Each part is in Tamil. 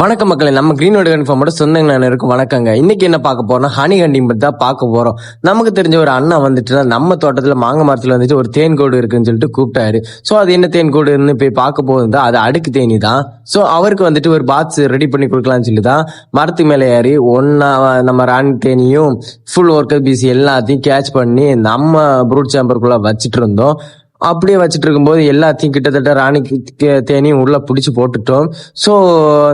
வணக்கம் மக்களே, நம்ம கிரீன்வுட் கன்ஃபார்மோட சொந்தங்க இருக்கும். வணக்கங்க. இன்னைக்கு என்ன பார்க்க போறோம்னா ஹனி கண்டிங் பத்தி தான் பார்க்க போறோம். நமக்கு தெரிஞ்ச ஒரு அண்ணா வந்துட்டு நம்ம தோட்டத்துல மாங்க மரத்துல வந்துட்டு ஒரு தேன் கூடு இருக்குன்னு சொல்லிட்டு கூப்பிட்டாரு. சோ அது என்ன தேன் கூடுன்னு போய் பார்க்க போகுது, அது அடுக்கு தேனி தான். சோ அவருக்கு வந்துட்டு ஒரு பாக்ஸ் ரெடி பண்ணி கொடுக்கலாம்னு சொல்லி தான் மரத்து மேலே ஏறி ஒன்னா நம்ம ராணி தேனியும் ஃபுல் ஒர்க்கர் பிசி எல்லாத்தையும் கேட்ச் பண்ணி நம்ம ப்ரூட் சேம்பருக்குள்ள வச்சுட்டு இருந்தோம். அப்படியே வச்சுட்டு இருக்கும்போது எல்லாத்தையும் கிட்டத்தட்ட ராணி தேனியும் உள்ள பிடிச்சி போட்டுட்டோம். ஸோ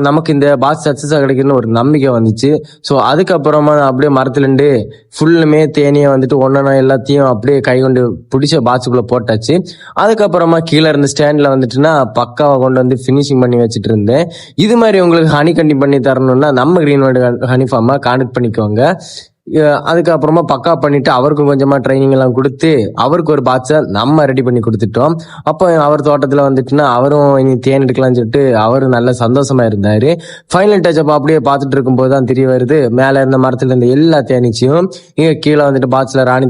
நமக்கு இந்த பாஸ் சக்சஸாக கிடைக்குன்னு ஒரு நம்பிக்கை வந்துச்சு. ஸோ அதுக்கப்புறமா அப்படியே மரத்துலேருந்து ஃபுல்லுமே தேனியை வந்துட்டு ஒன்றா எல்லாத்தையும் அப்படியே கை கொண்டு பிடிச்ச பாக்ஸுக்குள்ளே போட்டாச்சு. அதுக்கப்புறமா கீழே இருந்த ஸ்டாண்டில் வந்துட்டுனா பக்காவை கொண்டு வந்து ஃபினிஷிங் பண்ணி வச்சுட்டு இருந்தேன். இது மாதிரி உங்களுக்கு ஹனி கண்டி பண்ணி தரணும்னா நம்ம கிரீன்வுட் ஹனி ஃபார்மை கான்டெக்ட் பண்ணிக்கோங்க. அதுக்கப்புறமா பக்கா பண்ணிட்டு அவருக்கும் கொஞ்சமா ட்ரைனிங் எல்லாம் கொடுத்து அவருக்கு ஒரு பாக்ஸை நம்ம ரெடி பண்ணி கொடுத்துட்டோம். அப்போ அவர் தோட்டத்துல வந்துட்டுன்னா அவரும் இனி தேன் எடுக்கலாம்னு சொல்லிட்டு அவரும் நல்ல சந்தோஷமா இருந்தாரு. ஃபைனல் டச்சப் அப்படியே பார்த்துட்டு இருக்கும் போது தான் தெரிய வருது, மேல இருந்த மரத்துல இருந்த எல்லா தேனீச்சியும் இங்க கீழே வந்துட்டு பாக்ஸ்ல ராணி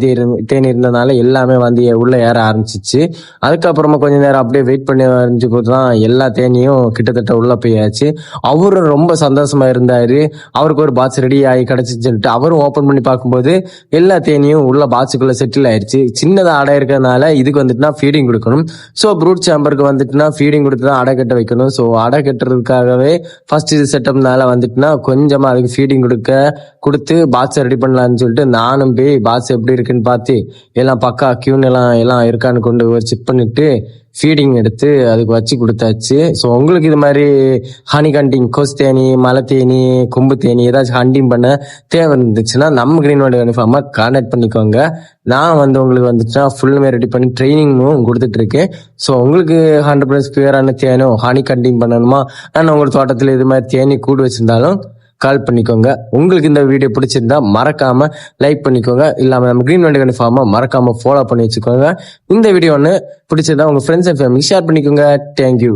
தேனி இருந்ததுனால எல்லாமே வந்து உள்ள ஏற ஆரம்பிச்சிச்சு. அதுக்கப்புறமா கொஞ்ச நேரம் அப்படியே வெயிட் பண்ணி வரைஞ்சு போதுதான் எல்லா தேனியும் கிட்டத்தட்ட உள்ள போயாச்சு. அவரும் ரொம்ப சந்தோஷமா இருந்தாரு. அவருக்கு ஒரு பாக்ஸ் ரெடி ஆகி கிடைச்சின்னு சொல்லிட்டு அவரும் ஓப்பன் பண்ணி பார்க்கும்போது எல்லா தேனியும் உள்ள பாக்ஸுக்குள்ள செட்டில் ஆயிடுச்சு. சின்னதா அடை இருக்கிறதுனால இதுக்கு வந்துட்டுனா ஃபீடிங் கொடுக்கணும். ஸோ ப்ரூட் சேம்பருக்கு வந்துட்டுனா ஃபீடிங் கொடுத்து தான் அடை கட்ட வைக்கணும். ஸோ அடை கட்டுறதுக்காகவே ஃபர்ஸ்ட் இது செட்டப்னால வந்துட்டுனா கொஞ்சமா அதுக்கு ஃபீடிங் கொடுத்து பாக்ஸை ரெடி பண்ணலான்னு சொல்லிட்டு நானும் போய் பாக்ஸ் எப்படி இருக்குன்னு பார்த்து எல்லாம் பக்கா கியூன் எல்லாம் இருக்கான்னு கொண்டு செக் பண்ணிட்டு ஃபீடிங் எடுத்து அதுக்கு வச்சு கொடுத்தாச்சு. ஸோ உங்களுக்கு இது மாதிரி ஹனி கண்டிங், கொசு தேனி, மலை தேனி, கொம்பு தேனி ஏதாச்சும் ஹண்டிங் பண்ண தேவை இருந்துச்சுன்னா நம்ம கிரீன்வுட் யூனிஃபார்மை கான்டாக்ட் பண்ணிக்கோங்க. நான் வந்து உங்களுக்கு வந்துச்சுன்னா ஃபுல்லுமே ரெடி பண்ணி ட்ரைனிங்கும் கொடுத்துட்டு இருக்கேன். ஸோ உங்களுக்கு 100% பியூரான தேனும் ஹனி கண்டிங் பண்ணணுமா, நான் உங்கள் தோட்டத்தில் இது மாதிரி தேனி கூடு வச்சிருந்தாலும் கால் பண்ணிக்கோங்க. உங்களுக்கு இந்த வீடியோ பிடிச்சிருந்தா மறக்காம லைக் பண்ணிக்கோங்க. இல்லாம நம்ம கிரீன்வுட் யூனிஃபார்மை மறக்காம ஃபாலோ பண்ணி வச்சுக்கோங்க. இந்த வீடியோ ஒன்று பிடிச்சிருந்தா உங்க ஃப்ரெண்ட்ஸ் அண்ட் ஃபேமிலி ஷேர் பண்ணிக்கோங்க. தேங்க்யூ.